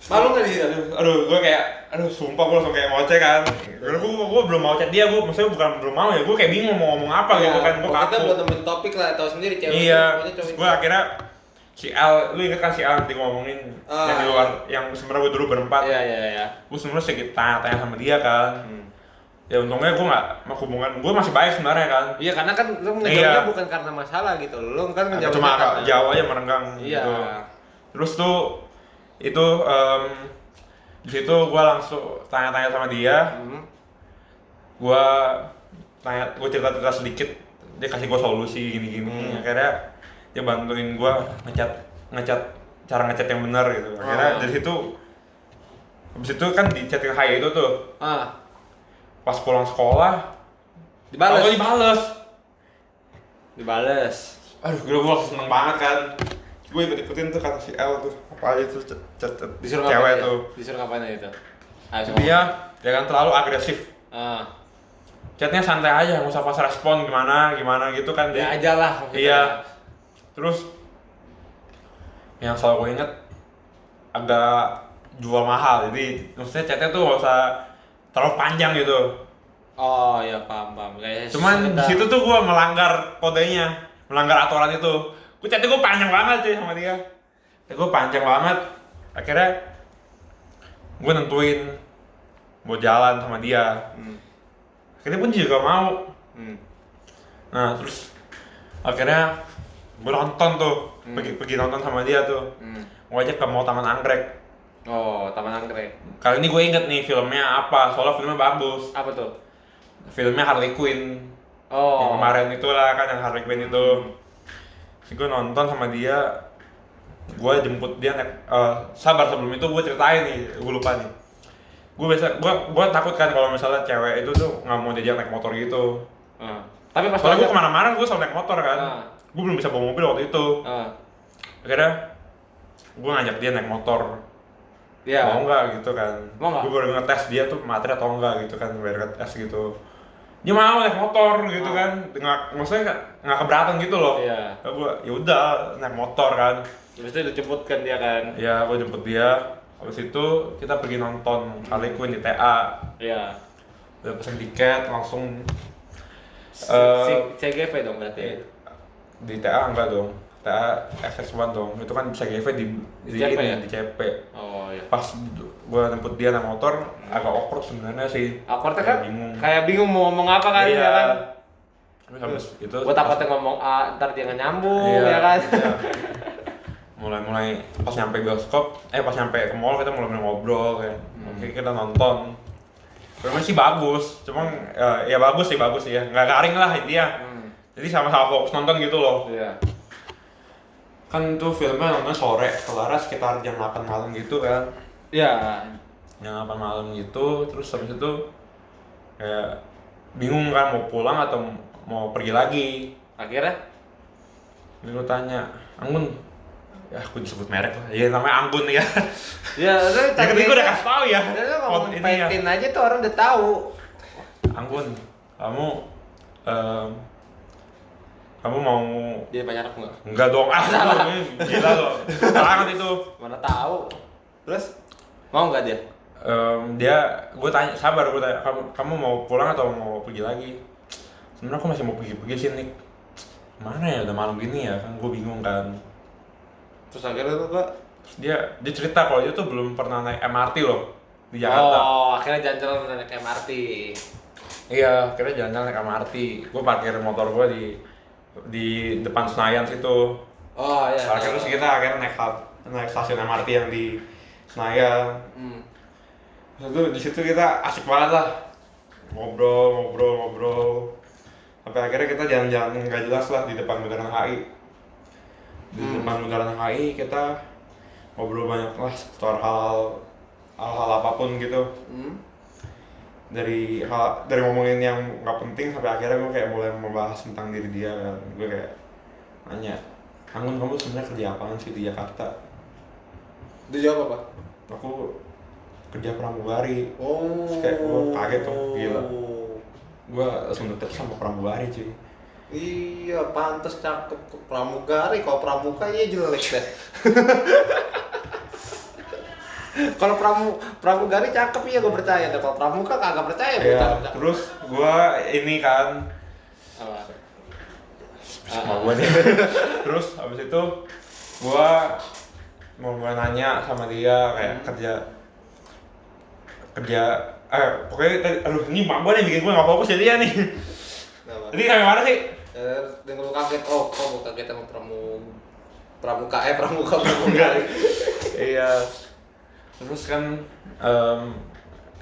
Malu nggak dia? Aduh, gue kayak, sumpah gue langsung kayak ngoceh kan. Gue belum mau chat dia, maksudnya bukan belum mau ya, gue kayak bingung mau ngomong apa gitu kan. Gue kita belum nemuin topik lah, tahu sendiri cewek. Iya. Gue akhirnya si Al, lu inget kan si Al nanti ngomongin yang di luar, yang sebenarnya gue dulu berempat. Iya. Gue sebenarnya sedikit tanya-tanya sama dia kan. Ya untungnya gue hubungan gue masih baik sebenarnya kan. Iya, karena kan lu menjawabnya bukan karena masalah gitu, lu kan menjawabnya cuma karena jauh aja merenggang gitu. Terus tuh itu di situ gue langsung tanya-tanya sama dia. Gue cerita sedikit, dia kasih gue solusi gini-gini. Akhirnya dia bantuin gue ngecat cara ngecat yang benar gitu. Akhirnya dari situ, habis itu kan di chatting hai itu tuh. Pas pulang sekolah dibales. Aduh, gue langsung seneng banget kan. Gue ikut-ikutin tuh kata si L tuh, apa aja tuh chat disuruh cewek tuh. Disuruh ngapain aja itu? Dia jangan terlalu agresif. Chatnya santai aja, nggak usah pas respon gimana gitu kan. Ya aja lah. Iya. Terus yang selalu gue inget agak jual mahal, jadi maksudnya chatnya tuh nggak usah terlalu panjang gitu. Oh ya, paham. Cuman di situ tuh gue melanggar kodenya, melanggar aturan itu. Chatnya gue panjang banget sih sama dia. Gue panjang banget. Akhirnya gue nentuin mau jalan sama dia. Akhirnya pun juga mau. Nah terus akhirnya gue nonton tuh, pergi nonton sama dia tuh. Gue ajak ke mau Taman Anggrek. Oh, Taman Anggrek. Kali ini gue inget nih filmnya apa, soalnya filmnya bagus. Apa tuh? Filmnya Harley Quinn. Yang kemarin itulah kan, yang Harley Quinn itu. Terus gue nonton sama dia, gue jemput dia sabar sebelum itu gue ceritain nih, gue lupa nih. Gue takut kan kalau misalnya cewek itu tuh nggak mau diajak naik motor gitu. Tapi pas soalnya gue kemana-mana gue selalu naik motor kan. Gue belum bisa bawa mobil waktu itu. Akhirnya gue ngajak dia naik motor. Mau nggak gitu kan? Gue baru ngetes dia tuh materi atau enggak gitu kan, baru ngetes gitu. Dia mau naik motor gitu kan, maksudnya nggak keberatan gitu loh. Gue ya udah naik motor kan. Terus itu dijemput kan dia kan? Iya, gue jemput dia. Habis itu kita pergi nonton Harley Quinn di TA. Udah pesen tiket langsung. CGV dong berarti? Di TA enggak dong. TA XX1 dong, itu kan bisa GV di CP ya? Di CP. Oh iya. Pas gua jemput dia naik motor, agak awkward sebenarnya sih. Awkward kan? Kayak bingung mau ngomong apa kan? Iya. Ya kan? Terus habis itu gua takutnya ngomong A, ntar dia nggak nyambung, ya kan? Iya. Mulai pas nyampe bioskop, pas nyampe ke mall kita mulai ngobrol kayak, oke kita nonton. Filmnya sih bagus, cuma ya bagus sih ya, nggak garing lah intinya. Jadi sama-sama fokus nonton gitu loh. Iya. kan tuh filmnya nonton sore, kelar sekitar jam 8 malam gitu kan. Ya. Jam 8 malam gitu, terus habis itu kayak bingung kan mau pulang atau mau pergi lagi. Akhirnya? Lalu tanya, Anggun, ya aku disebut merek lah, ya namanya Anggun ya. Ya, lu Ya kan gue udah kasih tau ya. Lu ngomong Ini ya. Petin aja tuh orang udah tahu. Anggun, kamu kamu mau Dia pacar aku nggak? enggak dong, gila loh, banget itu. Mana tahu. Terus mau nggak dia? Gue tanya, gue tanya, kamu mau pulang atau mau pergi lagi? Sebenarnya aku masih mau pergi sih Nick. Mana ya, udah malam gini ya, kan gue bingung kan. Terus akhirnya tuh Pak? Terus dia cerita kalau dia tuh belum pernah naik MRT loh di Jakarta. Oh, akhirnya jalan-jalan naik MRT. Iya, akhirnya jalan-jalan naik MRT. Gue parkir motor gue di depan Senayan situ. Oh iya. Parkir terus kita akhirnya naik stasiun MRT yang di Senayan. Terus tuh di situ kita asik banget lah, ngobrol. Sampai akhirnya kita jalan-jalan nggak jelas lah di depan Bundaran HI. Di depan Bundaran HI kita ngobrol banyak lah seputar hal apapun gitu. Dari ngomongin yang nggak penting sampai akhirnya gue kayak mulai membahas tentang diri dia kan. Gue kayak nanya, Anggun, kamu sebenarnya kerja apaan sih di Jakarta? Dia jawab apa? Aku kerja pramugari. Oh. Terus kayak gue kaget tuh, gila. Gue langsung deket sama pramugari cuy. Iya, pantas cakep tuh pramugari. Kalau pramuka iya jelek deh. Kalau pramugari cakep iya gue percaya. Kalau pramuka kagak percaya gue Ya, cakep. terus gue ini kan Apa? sama gue nih. Terus abis itu gue mau nanya sama dia kayak kerja pokoknya aduh ini mak gue nih bikin gue nggak fokus jadi dia nih. Kenapa? Jadi sampai mana sih? Dengan lu kaget, kok gue kaget sama pramuka pramugari. Iya. Terus kan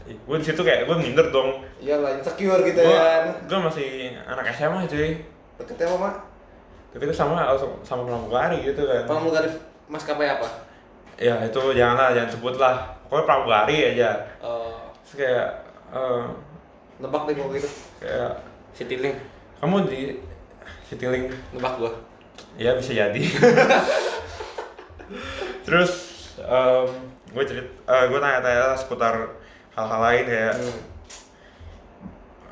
gue di situ kayak gue minder dong. Iyalah insecure gitu kan. Gue masih anak SMA cuy. Deketnya apa mak? Tapi itu sama pramugari gitu kan. Pramugari maskapai apa? Ya itu jangan sebut lah. Pokoknya pramugari aja. Terus kayak Nebak deh gue gitu. kayak Citylink. kamu di Citylink. Nebak gue. Ya bisa jadi. Terus gue tanya-tanya seputar hal-hal lain kayak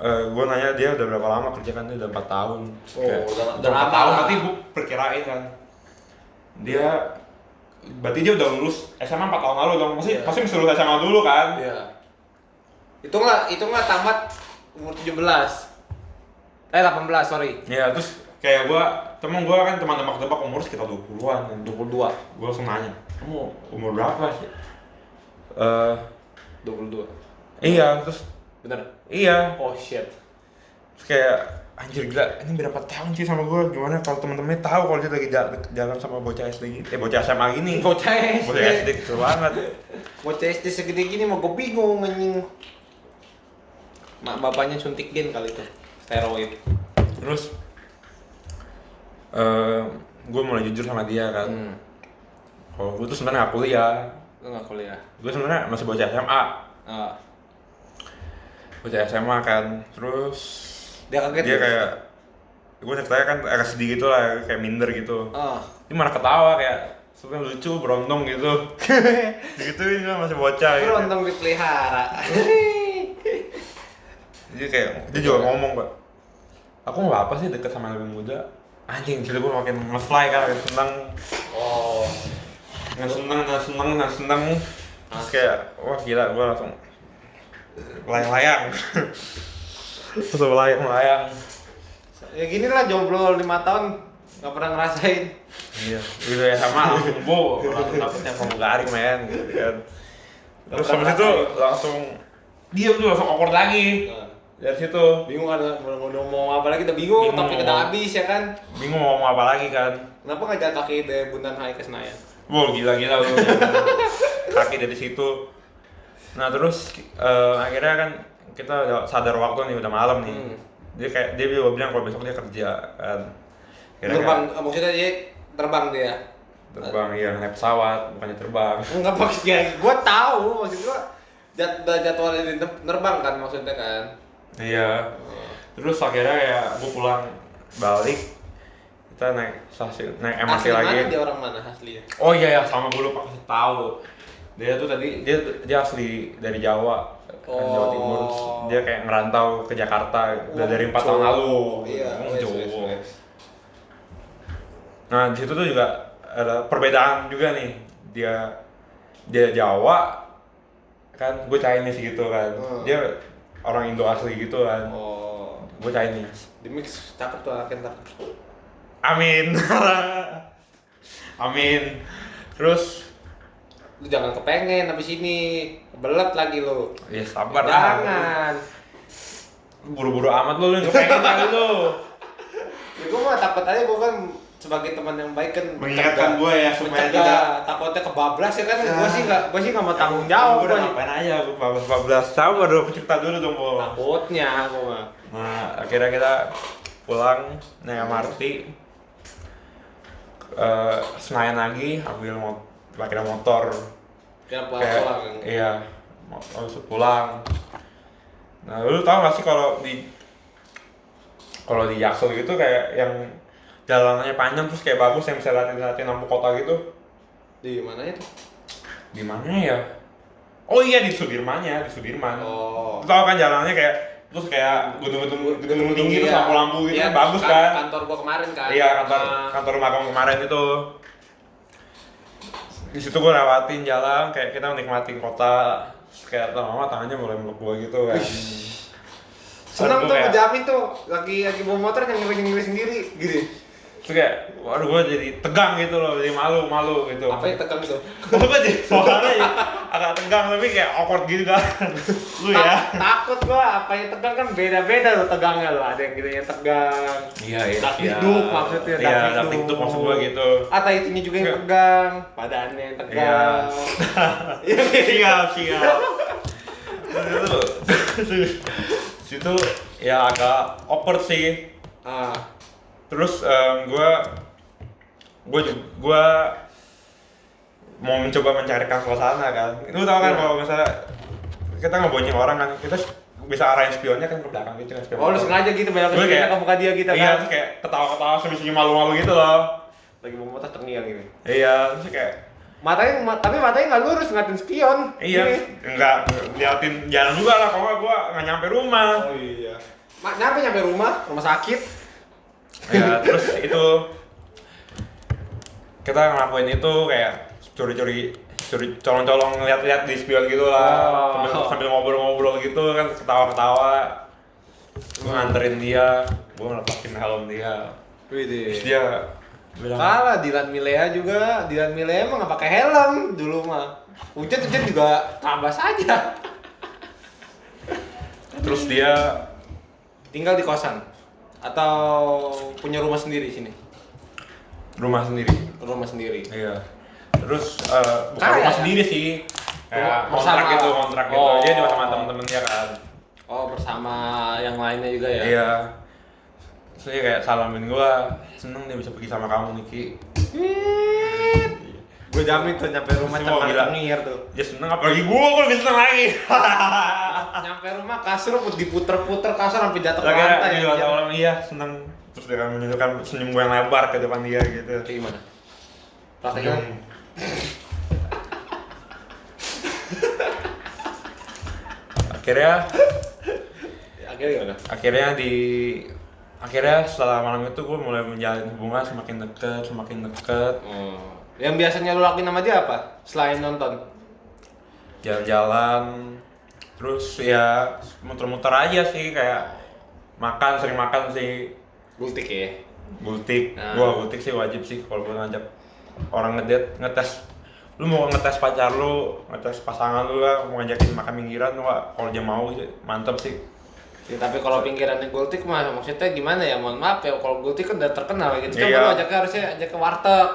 gue nanya dia udah berapa lama kerja kan, dia udah 4 tahun. Oh, udah 4 lama tahun, lah. berarti gue perkirain kan berarti dia udah lulus SMA 4 tahun lalu dong, pasti mesti lulus SMA dulu kan. Iya. Itu nggak tamat umur 17. 18, sorry. Ya terus kayak temen gue kan teman tebak-tebak umur sekitar 20-an kan. 22. Gue langsung nanya, kamu umur berapa sih? 22. Iya, terus Bener? iya. Oh shit. Terus kayak anjir gila, ini berapa tahun sih sama gue? Gimana kalau temen-temennya tahu kalau dia lagi jalan sama bocah SD gini, bocah SMA gini. Bocah SD kecil banget. Bocah SD segede gini mah gue bingung anjing. Mak bapaknya suntik gen kali itu. Steroid. Terus gue mulai jujur sama dia kan. Kalau gue tuh sebenarnya nggak kuliah. Lu nggak kuliah? Gue sebenarnya masih bocah SMA. Bocah SMA kan. Terus Dia kaget. dia kayak gue ceritanya kan agak sedih gitu lah, kayak minder gitu. Dia malah ketawa kayak sebenarnya lucu, berondong gitu. Digituin kan masih bocah gitu. Berondong dipelihara. Jadi kayak dia juga ngomong, Pak, aku nggak apa sih deket sama yang lebih muda. Anjing, jadi gue makin nge-fly kan, makin seneng. Oh. Nggak seneng. Terus kayak, wah gila, gue langsung layang-layang. Langsung layang-layang. Ya gini lah jomblo 5 tahun nggak pernah ngerasain. Iya, udah sama langsung langsung dapetnya pramugari men gitu kan. Terus habis itu langsung dia tuh langsung awkward lagi. Dari situ Bingung kan mau ngomong apa lagi, udah bingung tapi udah habis ya kan. bingung mau ngomong apa lagi kan. Kenapa nggak jalan kaki dari Bundaran HI ke Senayan? Wow, gila lu. Kaki dari situ. Nah, terus akhirnya kan kita udah sadar waktu nih, udah malam nih. Dia juga bilang kalau besok dia kerja kan. Terbang, maksudnya dia terbang dia. Terbang, iya, naik pesawat, bukannya terbang. Enggak maksudnya, gue tahu maksud gue jadwalnya nerbang kan maksudnya kan. Iya. Terus akhirnya ya gue pulang balik, kita naik stasiun, naik MRT Asli lagi. mana dia, orang mana aslinya? Oh iya ya, sama gue lupa kasih tahu. Dia tuh tadi dia asli dari Jawa, kan Jawa Timur. Dia kayak ngerantau ke Jakarta udah dari 4 tahun lalu. Iya, Jawa. Nah, di situ tuh juga ada perbedaan juga nih. Dia Jawa kan, gue Chinese gitu kan. Dia orang Indo asli gitu kan. Oh, Gue Chinese. di mix cakep tuh anaknya ntar. Amin. Amin. Terus Lu jangan kepengen habis ini, kebelet lagi lu. ya sabar lah. Jangan. Buru-buru amat lu nggak pengen kali lu. Ya gue mah takut aja, gue kan sebagai teman yang baik kan Mengingatkan gue ya supaya tidak takutnya kebablas ya kan. Gue sih nggak mau tanggung jawab. Gue udah ngapain aja, gue 14 sabar dong, cerita dulu dong Bo. Takutnya gue mah. Nah akhirnya kita pulang naik MRT Senayan lagi, pakai motor. Kira Kayak, pulang. iya, masuk pulang. Nah, lu tau gak sih kalau di Jaksel gitu kayak yang jalanannya panjang terus kayak bagus yang bisa liatin lampu kota gitu? Di mananya tuh? Di mana ya? Oh iya di Sudirman. Oh. Lu tau kan jalannya kayak terus kayak gedung tinggi terus lampu-lampu gitu kan bagus kan? Kantor gua kemarin kan. Iya, kantor magang kemarin itu. Di situ gue lewatin jalan kayak kita menikmatin kota, kayak lama-lama tangannya mulai meluk gue gitu kan. Senang tuh, kayak, ngejamin tuh lagi bawa motor yang ngiri sendiri gitu. terus kayak waduh gue jadi tegang gitu loh, jadi malu gitu. Apa yang tegang tuh? Gue jadi suaranya ya agak tegang tapi kayak awkward gitu kan. Lu ya. Takut gua, apa yang tegang kan beda-beda loh tegangnya loh. Ada yang gitunya tegang. Iya. Dakdikduk maksudnya, Iya, dakdikduk maksud gua gitu. Atau itunya juga yang tegang, badannya yang tegang. Iya. Siap. Situ ya agak awkward sih. Terus gue mau mencoba mencarikan suasana kan. Lu tau kan kalau misalnya kita ngebonceng orang kan, kita bisa arahin spionnya kan ke belakang gitu kan. Oh, lu sengaja gitu banyak ke muka dia gitu kan? Iya, terus kayak ketawa-ketawa senyum malu-malu gitu loh. Lagi bawa motor tengil gitu. Iya, terus kayak tapi matanya nggak lurus ngatin spion. iya, enggak liatin jalan juga lah, kalau gua nggak nyampe rumah. Oh iya. Nyampe rumah sakit. Ya, terus itu kita ngelakuin itu kayak curi colong-colong ngeliat-liat di spion gitu lah. Sambil ngobrol-ngobrol gitu kan, ketawa-ketawa. Gue nganterin dia, gue ngelepasin helm dia. Terus dia bilang, kalah Dilan Milea juga. Dilan Milea emang nggak pakai helm dulu mah. Hujan juga tambah saja. Terus dia tinggal di kosan atau punya rumah sendiri di sini? Rumah sendiri. Iya. Terus bukan rumah sendiri sih. Kayak kontrak gitu. Dia cuma sama temen-temennya kan. Oh, bersama yang lainnya juga ya? Iya. Terus dia kayak salamin gua, seneng dia bisa pergi sama kamu Niki. Gue jamin tuh nyampe rumah cengir tuh. Ya seneng, apalagi gua lebih seneng lagi. Nyampe rumah kasur diputer-puter kasur sampai jatuh ke lantai. Ya, iya seneng. Terus dia akan menunjukkan senyum gua yang lebar ke depan dia gitu. Kayak gimana? Prakteknya? Akhirnya setelah malam itu gue mulai menjalin hubungan semakin deket. Yang biasanya lu lakuin sama dia apa? Selain nonton? Jalan-jalan, terus ya muter-muter aja sih, kayak sering makan sih. Gultik ya? Gultik, gua gultik sih wajib sih kalau gue ngajak orang ngetes. Lu mau ngetes pacar lu, ngetes pasangan lu lah, mau ngajakin makan pinggiran, kalau dia mau mantep sih. Ya, tapi kalau pinggirannya gultik mah maksudnya gimana ya? Mohon maaf ya, kalau gultik kan udah terkenal gitu. Kan lu harusnya ajak ke warteg.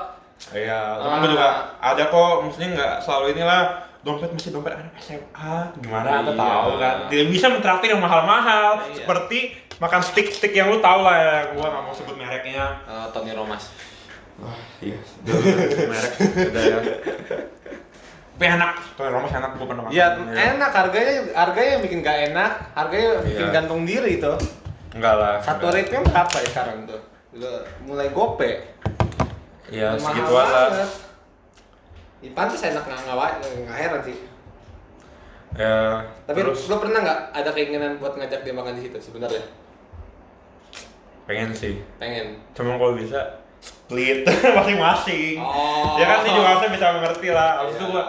Iya, temen gue juga ada kok, maksudnya nggak selalu inilah dompet anak SMA, gimana Anda tahu kan? Tidak bisa mentraktir yang mahal-mahal, seperti makan stick yang lu tahu lah ya, gua nggak mau sebut mereknya. Tony Romas. Wah, iya. Merek udah ya. Tapi enak, tuh Romas enak gue pernah makan. Iya, enak harganya yang bikin gak enak, harganya bikin Iya. gantung diri itu. Enggak lah. Satu enggak. rate-nya berapa ya sekarang tuh? Udah mulai gope. Iya, Udah mahal segituan lah. banget. Ya, pantas enak nggak heran sih. Ya, Tapi terus lo pernah nggak ada keinginan buat ngajak dia makan di situ sebenarnya? pengen sih. Pengen. Cuma kalau bisa split masing-masing. Oh. Ya kan dia juga harusnya bisa mengerti lah. Abis itu Iya. gua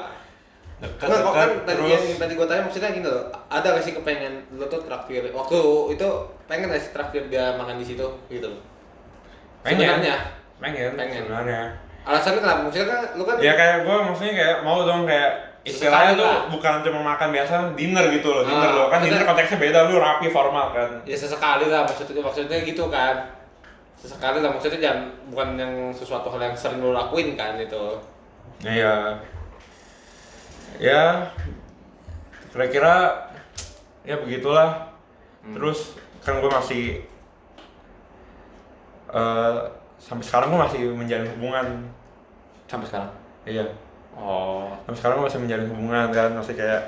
Nggak, kok kan dekat tadi terus. yang tadi gua tanya maksudnya gini loh. Ada nggak sih kepengen lo tuh traktir waktu itu pengen nggak sih traktir dia makan di situ gitu loh? Sebenarnya. Pengen sebenarnya. Alasannya kenapa? Maksudnya kan lu kan Ya kayak gua maksudnya kayak mau dong kayak istilahnya Sesekali tuh lah. bukan cuma makan biasa, dinner gitu loh, dinner Ah, loh. Kan maksudnya- dinner konteksnya beda, lu rapi formal kan. ya sesekali lah maksudnya gitu kan. Sesekali lah maksudnya jangan bukan yang sesuatu hal yang sering lo lakuin kan itu. Iya. Ya kira-kira ya begitulah. Terus kan gue masih sampai sekarang gue masih menjalin hubungan. Sampai sekarang. Iya. Oh. Sampai sekarang gue masih menjalin hubungan kan, masih kayak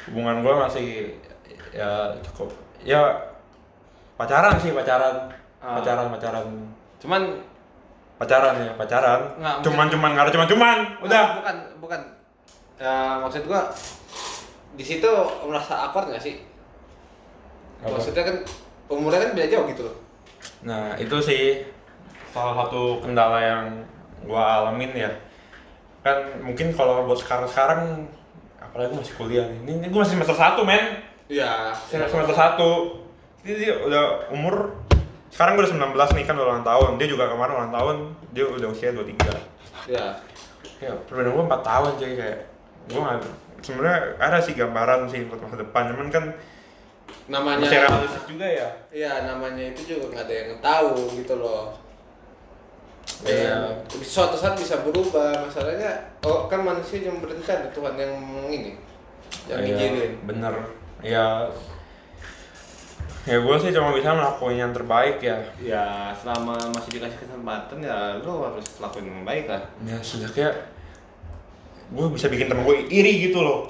hubungan gue masih ya cukup ya pacaran sih pacaran. Ah. Pacaran Cuman Nggak, cuman nggak ada cuman udah. Bukan. Ya, maksud gua di situ merasa awkward nggak sih? Apa? Maksudnya kan umurnya kan beda jauh gitu loh. Nah itu sih salah satu kendala yang gua alamin ya. Kan mungkin kalau buat sekarang apalagi masih kuliah nih. Ini gua masih semester 1 men. Iya. Semester 1. Ini dia udah umur sekarang gue udah 19 nih kan udah ulang tahun. Dia juga kemarin ulang tahun. Dia udah usia 23. Iya. Ya perbedaan gue 4 tahun cuy kayak gue nggak sebenarnya ada sih gambaran sih buat masa depan cuman kan Namanya. masih realistis juga ya. Iya, namanya itu juga nggak ada yang tahu gitu loh. Iya. Suatu saat bisa berubah. Masalahnya, kan manusia yang berencana, Tuhan yang ini, yang Iya, ngizinin. bener ya gue sih cuma bisa melakukan yang terbaik ya. Ya, selama masih dikasih kesempatan ya lo harus lakuin yang baik lah. Ya setidaknya gue bisa bikin temen gue iri gitu loh.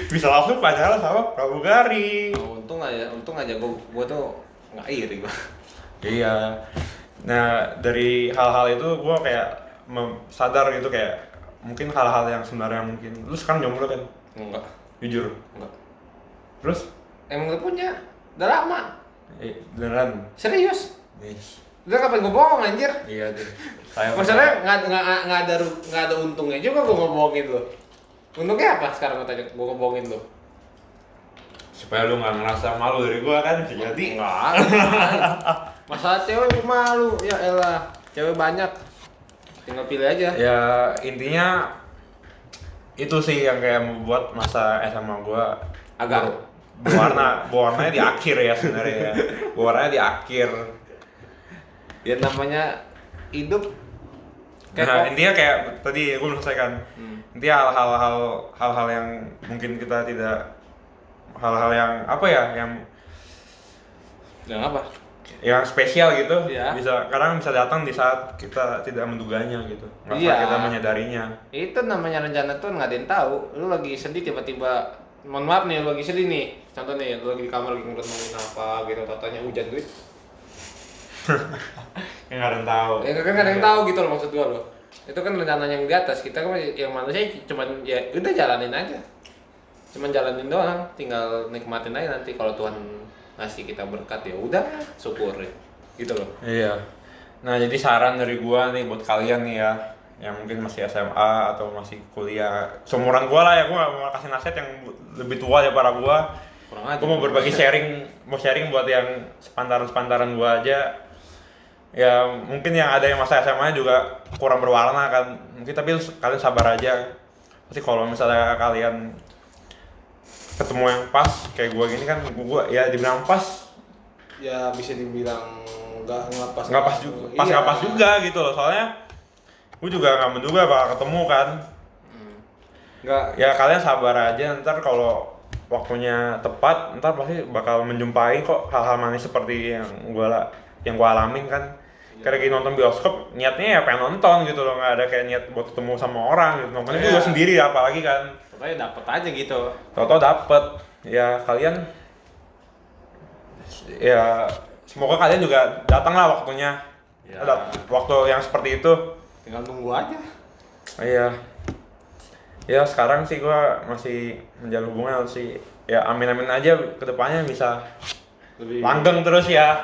Bisa langsung pacaran sama pramugari. Untung aja gua tuh nggak iri gua. Iya. Nah dari hal-hal itu gue kayak sadar gitu kayak mungkin hal-hal yang sebenarnya mungkin lu sekarang jomblo kan? Enggak. Jujur. Terus? Emang udah punya? Udah lama. Beneran? Serius? Yes. Udah kapan gue bohong anjir? Iya deh. Saya Masalahnya nggak ada untungnya juga gue ngebohongin lo. Untungnya apa sekarang gue tanya gue ngebohongin lo? supaya lu nggak ngerasa malu dari gua kan bisa jadi. Enggak. Masalah cewek gue malu. Ya elah, cewek banyak. Tinggal pilih aja. Ya intinya itu sih yang kayak membuat masa SMA gua Agak berwarnanya di akhir ya sebenarnya ya. Berwarnanya di akhir. ya namanya hidup. Nah, intinya kayak tadi gue belum selesaikan. Intinya hal-hal yang mungkin kita tidak hal-hal yang apa ya Yang apa? yang spesial gitu Iya. kadang bisa datang di saat kita tidak menduganya gitu. Nggak Iya. saat kita menyadarinya. Itu namanya rencana Tuhan nggak ada yang tahu. Lu lagi sedih tiba-tiba, mohon maaf nih, lu lagi sedih nih. Contoh nih, lu lagi di kamar lagi ngerenungin apa gitu, tatanya hujan duit. Yang nggak ada yang tahu. Ya kan nggak ada yang tahu gitu loh maksud gua loh. Itu kan rencananya yang di atas. Kita kan yang manusia cuman ya udah jalanin aja. Cuman jalanin doang, tinggal nikmatin aja nanti kalau Tuhan ngasih kita berkat ya udah syukurin. Gitu loh. Iya. Nah, jadi saran dari gua nih buat kalian nih ya, yang mungkin masih SMA atau masih kuliah, seumuran gua lah ya, gua mau kasih nasihat yang lebih tua daripada gua. Kurang aja. Gua mau berbagi sharing buat yang sepantaran gua aja. Ya, mungkin yang ada yang masa SMA juga kurang berwarna kan. Mungkin tapi kalian sabar aja. Pasti kalau misalnya kalian ketemu yang pas kayak gua gini kan, gua ya dibilang pas Ya bisa dibilang nggak pas. nggak pas juga, Iya. nggak pas juga gitu loh, soalnya gue juga nggak menduga bakal ketemu kan. Nggak. Ya kalian sabar aja, ntar kalau waktunya tepat ntar pasti bakal menjumpai kok hal-hal manis seperti yang gua alamin kan. Kayak lagi nonton bioskop, niatnya ya pengen nonton gitu loh, nggak ada kayak niat buat ketemu sama orang gitu. Nontonnya Iya. juga sendiri apalagi kan. Pokoknya dapet aja gitu. Tau-tau dapet. Ya kalian, ya semoga kalian juga datang lah waktunya. Ya. Ada waktu yang seperti itu. Tinggal nunggu aja. Iya. Ya sekarang sih gua masih menjalin hubungan sih. Ya amin-amin aja kedepannya bisa Lebih langgeng terus ya.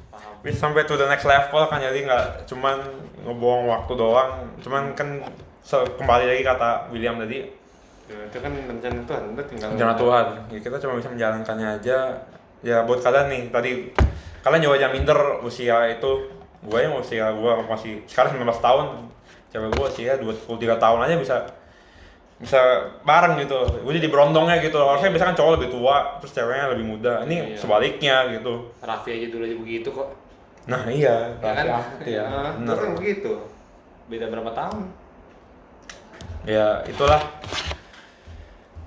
Paham. Bisa sampai to the next level kan, jadi nggak cuman ngebuang waktu doang. Cuman kan kembali lagi kata William tadi, Ya, itu kan rencana Tuhan, udah tinggal rencana Tuhan. Ya, kita cuma bisa menjalankannya aja. Ya buat kalian nih, tadi kalian juga jangan minder usia itu. Gua masih sekarang 19 tahun. Cewek gua usia 23 tahun aja bisa bareng gitu. Gue jadi berondongnya gitu. Harusnya biasanya kan cowok lebih tua, terus ceweknya lebih muda. Ini Iya. sebaliknya gitu. Raffi aja dulu aja begitu kok. Nah iya, Ya kan? Raffi ya. Itu Bener. kan begitu. Beda berapa tahun? Ya itulah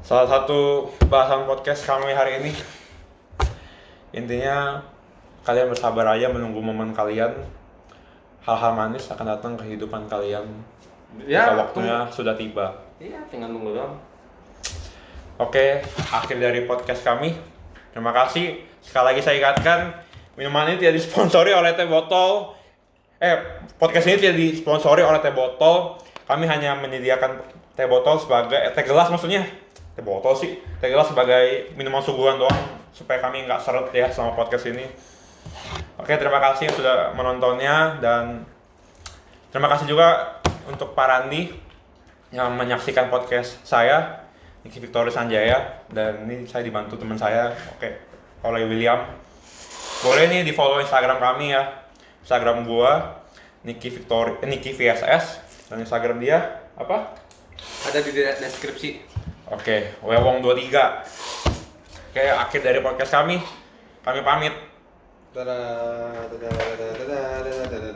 salah satu bahasan podcast kami hari ini. Intinya kalian bersabar aja menunggu momen kalian. Hal-hal manis akan datang ke kehidupan kalian Ya, jika waktunya sudah tiba. Iya, tinggal nunggu doang. Oke, akhir dari podcast kami. Terima kasih. Sekali lagi saya ingatkan, minuman ini tidak disponsori oleh teh botol. Podcast ini tidak disponsori oleh teh botol. Kami hanya menyediakan teh botol sebagai teh gelas maksudnya. Teh botol sih. Teh gelas sebagai minuman suguhan doang supaya kami nggak seret ya sama podcast ini. Oke, terima kasih yang sudah menontonnya dan terima kasih juga untuk Pak Randi yang menyaksikan podcast saya, Niki Victory Sanjaya, dan ini saya dibantu teman saya, oleh William. Boleh nih di follow Instagram kami ya, Instagram gua Niki VSS, dan Instagram dia apa? Ada di deskripsi. Oke, Wewong23. Oke, akhir dari podcast kami pamit. Dadah, dadah, dadah, dadah, dadah, dadah.